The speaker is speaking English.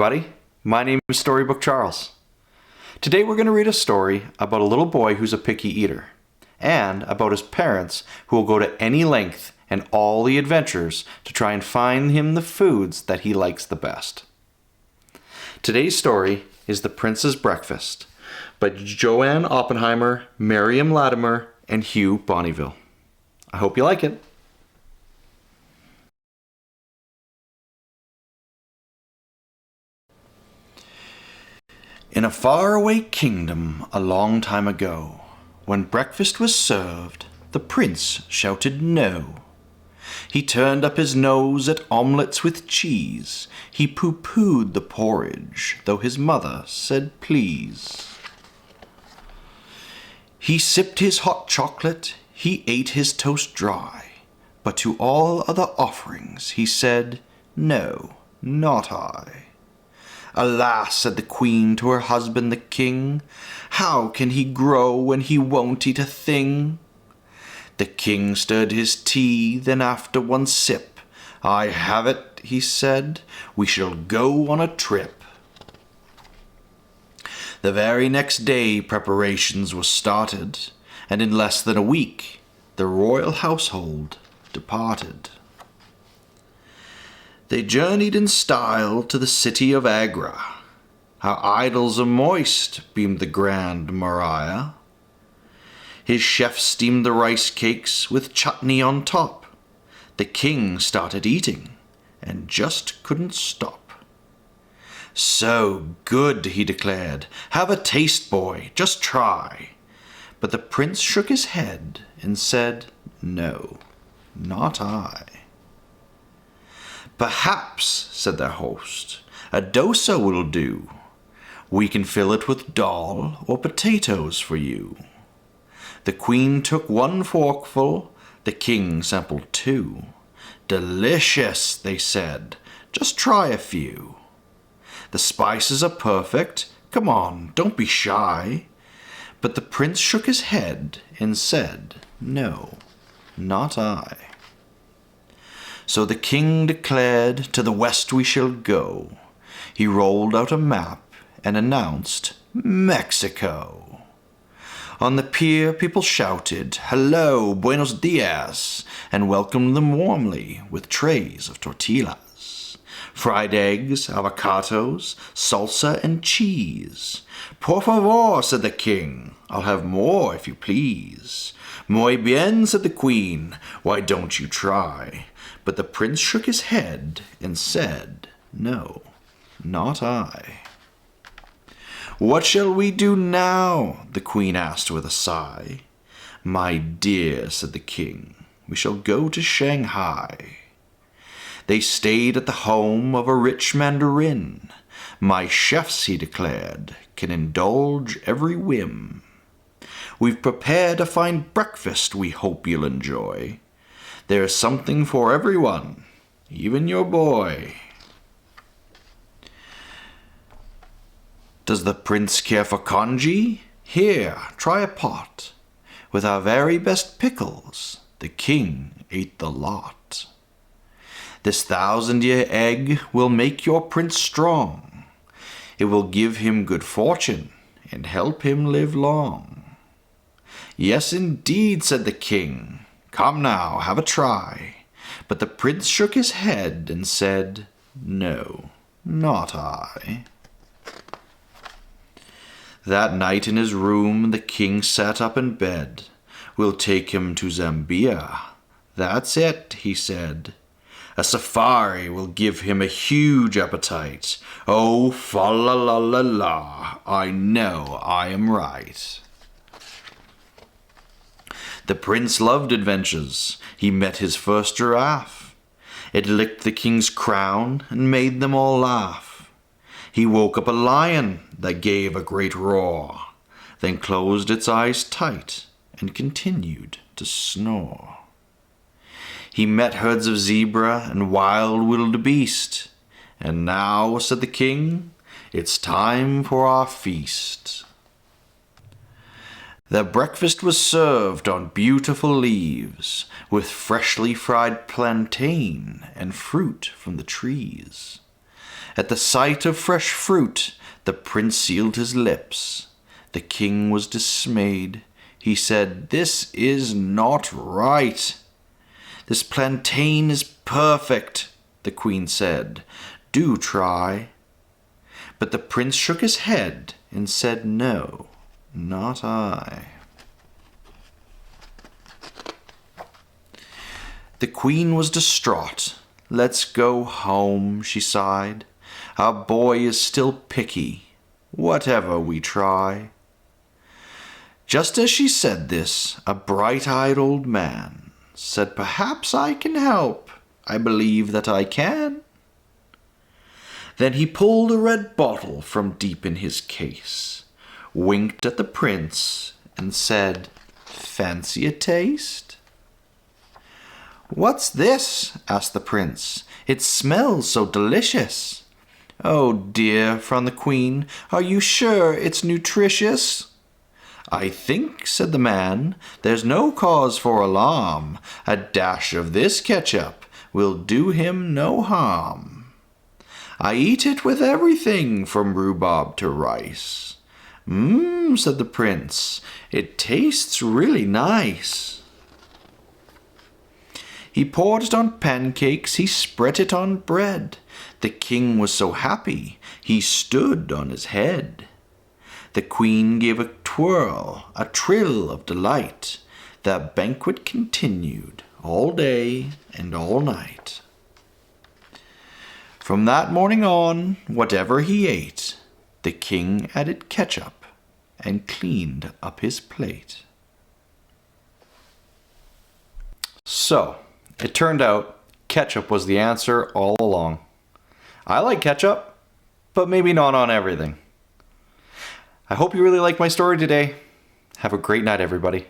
everybody. My name is Storybook Charles. Today we're going to read a story about a little boy who's a picky eater, and about his parents who will go to any length and all the adventures to try and find him the foods that he likes the best. Today's story is The Prince's Breakfast by Joanne Oppenheimer, Miriam Latimer, and Hugh Bonneville. I hope you like it. In a faraway kingdom a long time ago, when breakfast was served, the prince shouted no. He turned up his nose at omelettes with cheese. He pooh-poohed the porridge, though his mother said please. He sipped his hot chocolate, he ate his toast dry, but to all other offerings he said, no, not I. Alas, said the queen to her husband the king, how can he grow when he won't eat a thing? The king stirred his tea, then after one sip, I have it, he said, we shall go on a trip. The very next day preparations were started, and in less than a week the royal household departed. They journeyed in style to the city of Agra. Our idols are moist, beamed the grand Maria. His chef steamed the rice cakes with chutney on top. The king started eating and just couldn't stop. So good, he declared. Have a taste, boy, just try. But the prince shook his head and said, no, not I. Perhaps, said their host, a dosa will do. We can fill it with dal or potatoes for you. The queen took one forkful, the king sampled two. Delicious, they said, just try a few. The spices are perfect, come on, don't be shy. But the prince shook his head and said, no, not I. So the king declared, to the west we shall go. He rolled out a map and announced, Mexico. On the pier people shouted, hello, buenos dias, and welcomed them warmly with trays of tortillas. Fried eggs, avocados, salsa, and cheese. Por favor, said the king, I'll have more if you please. Muy bien, said the queen, why don't you try? But the prince shook his head and said, no, not I. What shall we do now? The queen asked with a sigh. My dear, said the king, we shall go to Shanghai. They stayed at the home of a rich mandarin. My chefs, he declared, can indulge every whim. We've prepared a fine breakfast we hope you'll enjoy. There's something for everyone, even your boy. Does the prince care for congee? Here, try a pot. With our very best pickles, the king ate the lot. This 1,000-year egg will make your prince strong. It will give him good fortune and help him live long. Yes, indeed, said the king. Come now, have a try. But the prince shook his head and said, no, not I. That night in his room the king sat up in bed. We'll take him to Zambia. That's it, he said. A safari will give him a huge appetite. Oh, fa-la-la-la-la, I know I am right. The prince loved adventures. He met his first giraffe. It licked the king's crown and made them all laugh. He woke up a lion that gave a great roar, then closed its eyes tight and continued to snore. He met herds of zebra and wild wildebeest. And now, said the king, it's time for our feast. Their breakfast was served on beautiful leaves, with freshly fried plantain and fruit from the trees. At the sight of fresh fruit, the prince sealed his lips. The king was dismayed. He said, "This is not right." "This plantain is perfect," the queen said. "Do try." But the prince shook his head and said, "No, not I." The queen was distraught. "Let's go home," she sighed. "Our boy is still picky, whatever we try." Just as she said this, a bright-eyed old man said, "Perhaps I can help. I believe that I can." Then he pulled a red bottle from deep in his case, winked at the prince, and said, "Fancy a taste?" "What's this?" asked the prince. "It smells so delicious." "Oh dear," frowned the queen, "are you sure it's nutritious?" "I think," said the man, "there's no cause for alarm. A dash of this ketchup will do him no harm. I eat it with everything from rhubarb to rice." "Mmm," said the prince, "it tastes really nice." He poured it on pancakes, he spread it on bread. The king was so happy, he stood on his head. The queen gave a twirl, a trill of delight. The banquet continued all day and all night. From that morning on, whatever he ate, the king added ketchup and cleaned up his plate. So, it turned out ketchup was the answer all along. I like ketchup, but maybe not on everything. I hope you really liked my story today. Have a great night, everybody.